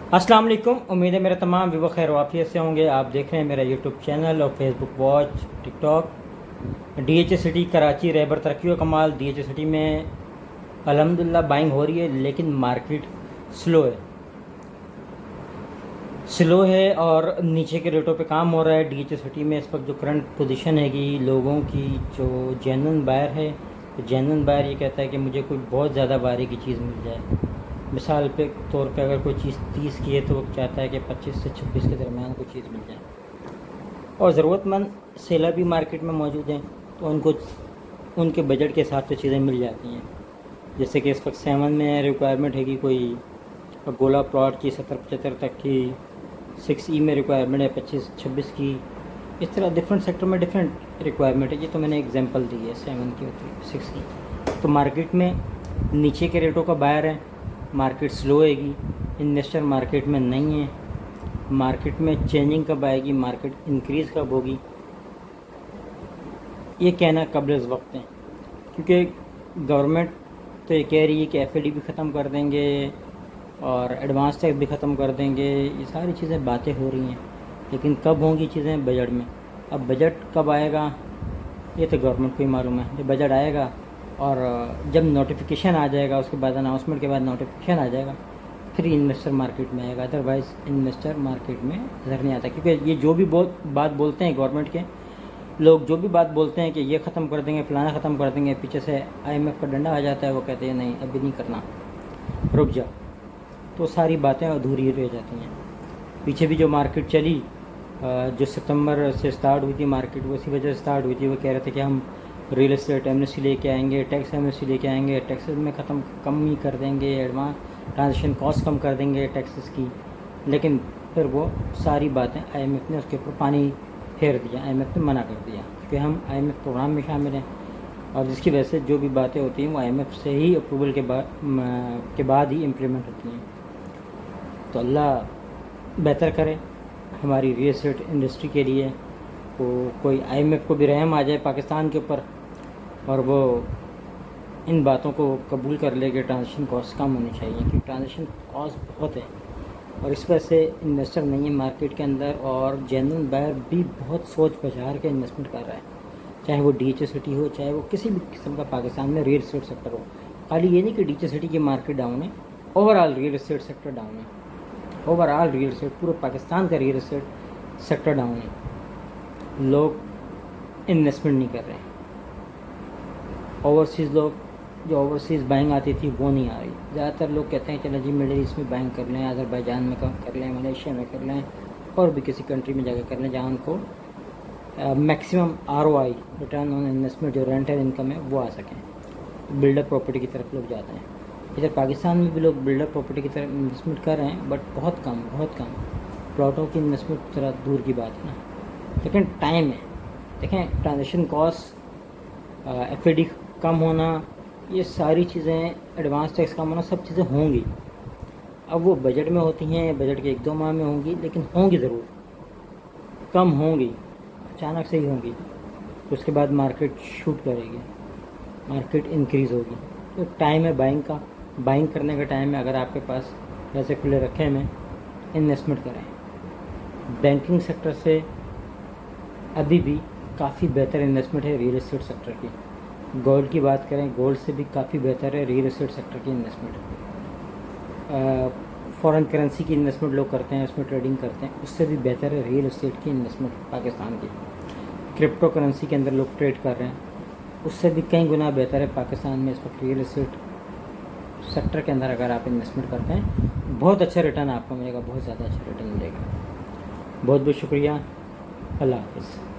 अस्सलाम वालेकुम। उम्मीद है मेरे तमाम व्यूअर खैर वाफियत से होंगे। आप देख रहे हैं मेरा यूट्यूब चैनल और Facebook watch, TikTok. DHA city Karachi रहबर तरक्की व कमाल। DHA सिटी में अल्हम्दुलिल्लाह बाइंग हो रही है, लेकिन मार्केट स्लो है और नीचे के रेटों पे काम हो रहा है। DHA सिटी में इस वक्त जो करंट पोजीशन हैगी लोगों की, जो जेन्युइन बायर है, तो जेन्युइन बायर ये कहता है कि मुझे कोई बहुत ज़्यादा भारी की चीज़ मिल जाए। मिसाल पे तौर पे अगर कोई चीज़ 30 की है तो वो चाहता है कि 25 से 26 के दरमियान कोई चीज़ मिल जाए। और ज़रूरतमंद सेलर भी मार्केट में मौजूद हैं, तो उनको उनके बजट के हिसाब से चीज़ें मिल जाती हैं। जैसे कि इस वक्त 7 में रिक्वायरमेंट है कि कोई गोला प्लॉट की 70-75 तक की, 6E में रिक्वायरमेंट है 25-26 की। इस तरह डिफरेंट सेक्टर में डिफरेंट रिक्वायरमेंट है। ये तो मैंने एग्जांपल दी है 7 की होती 6 की। तो मार्केट में नीचे के रेटों का बायर है, मार्केट स्लो होएगी, इन्वेस्टर मार्केट में नहीं है। मार्केट में चेंजिंग कब आएगी, मार्केट इंक्रीज़ कब होगी, ये कहना कब्ल वक्त है। क्योंकि गवर्नमेंट तो ये कह रही है कि FAD भी ख़त्म कर देंगे और एडवांस टैक्स भी ख़त्म कर देंगे। ये सारी चीज़ें बातें हो रही हैं, लेकिन कब होंगी चीज़ें बजट में। अब बजट कब आएगा ये तो गवर्नमेंट को ही मालूम है। जब बजट आएगा और जब नोटिफिकेशन आ जाएगा, उसके बाद अनाउंसमेंट के बाद नोटिफिकेशन आ जाएगा, फिर इन्वेस्टर मार्केट में आएगा। अदरवाइज़ इन्वेस्टर मार्केट में नज़र नहीं आता। क्योंकि ये जो भी बात बोलते हैं गवर्नमेंट के लोग, जो भी बात बोलते हैं कि ये ख़त्म कर देंगे, फलाना ख़त्म कर देंगे, पीछे से IMF का डंडा आ जाता है, वो कहते हैं नहीं अभी नहीं करना, रुक जा। तो सारी बातें अधूरी रह जाती हैं। पीछे भी जो मार्केट चली, जो सितंबर से स्टार्ट हुई थी मार्केट, वो इसी वजह से स्टार्ट हुई थी। वो कह रहे थे कि हम रियल एस्टेट एमनेस्टी लेके आएंगे, टैक्स एमनेस्टी लेके आएंगे, टैक्सेस में कम ही कर देंगे, एडवांस ट्रांजेक्शन कॉस्ट कम कर देंगे टैक्सेस की। लेकिन फिर वो सारी बातें IMF ने उसके ऊपर पानी फेर दिया। IMF ने मना कर दिया कि हम IMF प्रोग्राम में शामिल हैं, और जिसकी वजह से जो भी बातें होती हैं वो IMF से ही अप्रूवल के बाद ही इम्प्लीमेंट होती हैं। तो अल्लाह बेहतर करे हमारी रियल एस्टेट इंडस्ट्री के लिए। वो कोई IMF को भी रहम आ जाए पाकिस्तान के ऊपर, और वो इन बातों को कबूल कर ले कि ट्रांजेक्शन कॉस्ट कम होनी चाहिए। क्योंकि ट्रांजेक्शन कॉस्ट बहुत है और इस वजह से इन्वेस्टर नहीं है मार्केट के अंदर, और जेन्युइन बायर भी बहुत सोच विचार के इन्वेस्टमेंट कर रहा है। चाहे वो DHA सिटी हो, चाहे वो किसी भी किस्म का पाकिस्तान में रियल एस्टेट सेक्टर हो। खाली ये नहीं कि DHA सिटी की मार्केट डाउन है, overall real estate sector down है। ओवरऑल रियल एस्टेट, पूरे पाकिस्तान का रियल एस्टेट सेक्टर डाउन है। लोग इन्वेस्टमेंट नहीं कर रहे हैं। ओवरसीज़ लोग, जो ओवरसीज़ बाइंग आती थी वो नहीं आ रही। ज़्यादातर लोग कहते हैं चलो जी मिडिल ईस्ट में बाइंग कर लें, अज़रबैजान में कर लें, मलेशिया में कर लें, और भी किसी कंट्री में जाकर कर लें जहाँ उनको maximum ROI, return on investment, जो रेंटल इनकम है वो आ सकें। बिल्डर प्रॉपर्टी की तरफ लोग जाते हैं। इधर पाकिस्तान में भी लोग बिल्डर प्रॉपर्टी की तरफ इन्वेस्टमेंट कर रहे हैं, बट बहुत कम। प्लॉटों की इन्वेस्टमेंट थोड़ा दूर की बात है ना। लेकिन टाइम है। देखें, ट्रांजेक्शन कॉस्ट, FAD कम होना, ये सारी चीज़ें, एडवांस टैक्स कम होना, सब चीज़ें होंगी। अब वो बजट में होती हैं, बजट के 1-2 माह में होंगी, लेकिन होंगी ज़रूर। कम होंगी, अचानक से ही होंगी, तो उसके बाद मार्केट शूट करेगी, मार्केट इंक्रीज़ होगी। तो टाइम है बाइंग का, बाइंग करने का टाइम है। अगर आपके पास पैसे खुले रखे हैं, इन्वेस्टमेंट करें। बैंकिंग सेक्टर से अभी भी काफ़ी बेहतर इन्वेस्टमेंट है रियल एस्टेट सेक्टर की। गोल्ड की बात करें, गोल्ड से भी काफ़ी बेहतर है रियल एस्टेट सेक्टर की इन्वेस्टमेंट। फॉरेन करेंसी की इन्वेस्टमेंट लोग करते हैं, उसमें ट्रेडिंग करते हैं, उससे भी बेहतर है रियल एस्टेट की इन्वेस्टमेंट पाकिस्तान की। क्रिप्टो करेंसी के अंदर लोग ट्रेड कर रहे हैं, उससे भी कई गुना बेहतर है पाकिस्तान में इस वक्त रियल एस्टेट सेक्टर के अंदर। अगर आप इन्वेस्टमेंट करते हैं, बहुत अच्छा रिटर्न आपको मिलेगा, बहुत ज़्यादा अच्छा रिटर्न मिलेगा। बहुत बहुत शुक्रिया। अल्लाह हाफ़िज़।